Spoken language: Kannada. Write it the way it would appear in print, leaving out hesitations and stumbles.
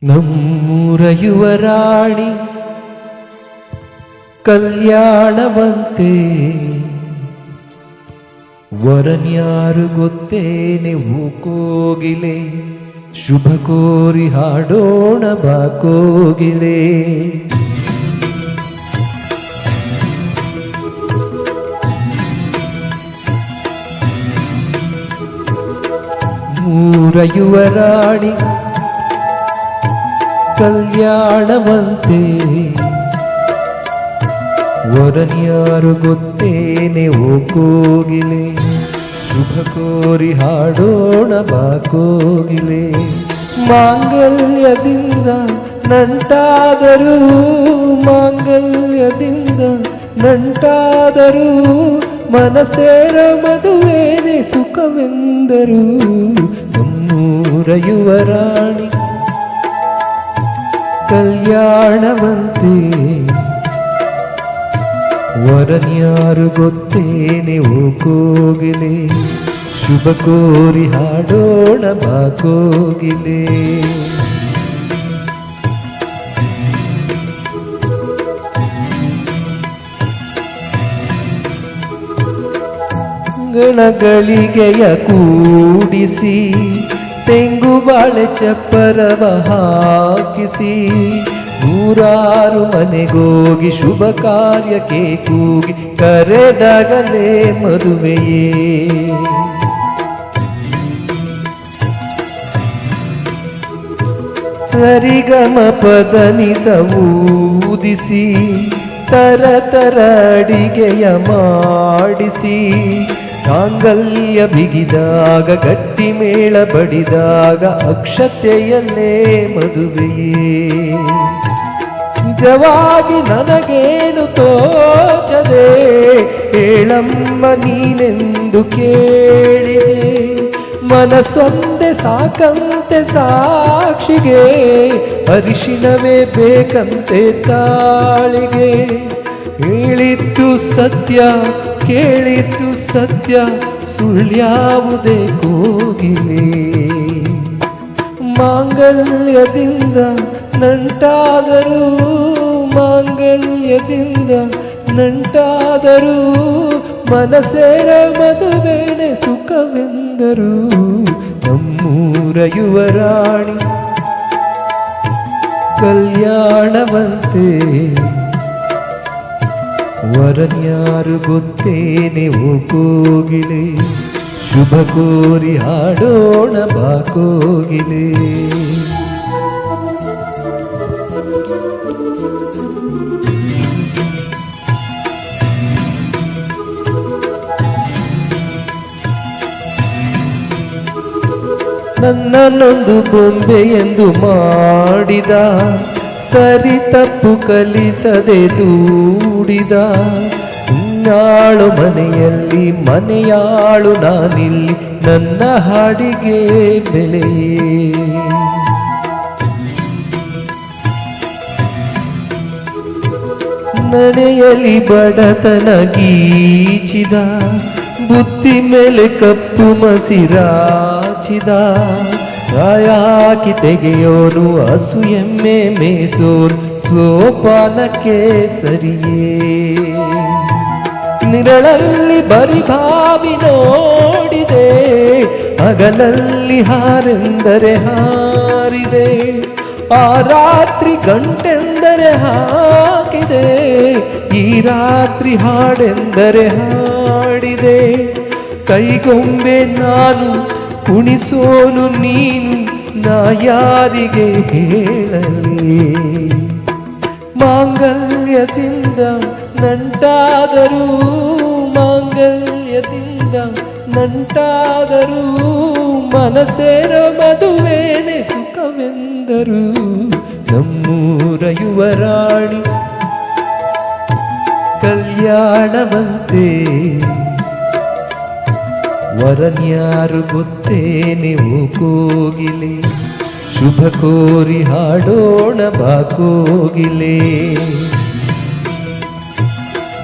ನಮ್ಮೂರ ಯುವರಾಣಿ ಕಲ್ಯಾಣವಂತೆ ವರನ್ಯಾರು ಗೊತ್ತೇನೆ ಕೋಗಿಲೆ ಶುಭ ಕೋರಿ ಹಾಡೋಣ ಬಾ ಕೋಗಿಲೆ. ಮೂರ ಯುವರಾಣಿ ಕಲ್ಯಾಣವಂತೆ ವರನ್ಯಾರು ಗೊತ್ತೇನೆ ಕೋಗಿಲೆ ಶುಭ ಕೋರಿ ಹಾಡೋಣ ಬಾ ಕೋಗಿಲೆ. ಮಾಂಗಲ್ಯದಿಂದ ನಂಟಾದರೂ ಮಾಂಗಲ್ಯದಿಂದ ನಂಟಾದರೂ ಮನಸೇರ ಮದುವೇನೆ ಸುಖವೆಂದರು. ನಮ್ಮೂರ ಯುವರಾಣಿ ಕಲ್ಯಾಣವಂತೆ ವರನ್ಯಾರು ಗೊತ್ತೇನೆ ಕೋಗಿಲೆ ಶುಭ ಕೋರಿ ಹಾಡೋಣ ಬಾ ಕೋಗಿಲೆ. ಗಣಗಳಿಗೆಯ ಕೂಡಿಸಿ ತೆಂಗು ಬಾಳೆ ಚಪ್ಪರವ ಹಾಕಿಸಿ ನೂರಾರು ಮನೆಗೋಗಿ ಶುಭ ಕಾರ್ಯಕ್ಕೆ ಕೂಗಿ ಕರೆದಾಗಲೇ ಮದುವೆಯೇ. ಸರಿಗಮ ಪದನಿಸ ಊದಿಸಿ ತರ ಅಡಿಗೆಯ ಮಾಡಿಸಿ ಮಾಂಗಲ್ಯ ಬಿಗಿದಾಗ ಗಟ್ಟಿ ಮೇಳ ಬಡಿದಾಗ ಅಕ್ಷತೆಯಲ್ಲೇ ಮದುವೆಯೇ. ನಿಜವಾಗಿ ನನಗೇನು ತೋಚದೆ ಹೇಳಮ್ಮ ನೀನೆಂದು ಕೇಳಿದೆ. ಮನಸ್ಸೊಂದೆ ಸಾಕಂತೆ ಸಾಕ್ಷಿಗೆ ಅರಿಶಿನವೇ ಬೇಕಂತೆ ತಾಳಿಗೆ. ಹೇಳಿದ್ದು ಸತ್ಯ ಕೇಳಿದ್ದು ಸತ್ಯ ಸುಳ್ಳ್ಯಾವುದೇ ಕೋಗಿಲೆ. ಮಾಂಗಲ್ಯದಿಂದ ನಂಟಾದರೂ ಮಾಂಗಲ್ಯದಿಂದ ನಂಟಾದರೂ ಮನಸೇರ ಮದುವೆನೆ ಸುಖವೆಂದರು. ನಮ್ಮೂರ ಯುವರಾಣಿ ಕಲ್ಯಾಣವಂತೆ ವರನ್ಯಾರು ಗೊತ್ತೇನೆ ಕೋಗಿಲೆ ಶುಭ ಕೋರಿ ಹಾಡೋಣ ಬಾ ಕೋಗಿಲೆ. ನನ್ನನ್ನೊಂದು ಬೊಂಬೆ ಎಂದು ಮಾಡಿದ ಸರಿ ತಪ್ಪು ಕಲಿಸದೆ ದೂಡಿದ. ಇನ್ನಾಳು ಮನೆಯಲ್ಲಿ ಮನೆಯಾಳು ನಾನಿಲ್ಲಿ ನನ್ನ ಹಾಡಿಗೆ ಬೆಲೆಯೇ. ನಡೆಯಲಿ ಬಡತನ ಗೀಚಿದ ಬುದ್ಧಿ ಮೇಲೆ ಕಪ್ಪು ಮಸಿರಾಚಿದ. ರಾಯಾಕಿ ತೆಗೆಯೋನು ಹಸು ಎಮ್ಮೆ ಮೇಸೋರು ಸೋಪಾನಕ್ಕೆ ಸರಿಯೇ. ನಿರಳಲ್ಲಿ ಬರಿಭಾವಿ ನೋಡಿದೆ ಹಗಲಲ್ಲಿ ಹಾರೆಂದರೆ ಹಾರಿದೆ. ಆ ರಾತ್ರಿ ಗಂಟೆಂದರೆ ಹಾಕಿದೆ ಈ ರಾತ್ರಿ ಹಾಡೆಂದರೆ ಹಾಡಿದೆ. ಕೈಗೊಂಬೆ ನಾನು ಕುಣಿಸೋನು ನೀನು ನಾ ಯಾರಿಗೆ ಹೇಳಲಿ. ಮಾಂಗಲ್ಯದಿಂದ ನಂಟಾದರೂ ಮಾಂಗಲ್ಯದಿಂದ ನಂಟಾದರೂ ಮನಸೇರ ಮದುವೇನೆ ಸುಖವೆಂದರು. ನಮ್ಮೂರ ಯುವರಾಣಿ ಕಲ್ಯಾಣವಂತೆ ವರನ್ಯಾರು ಗೊತ್ತೇನೆ ಕೋಗಿಲೆ ಶುಭ ಕೋರಿ ಹಾಡೋಣ ಬಾ ಕೋಗಿಲೆ.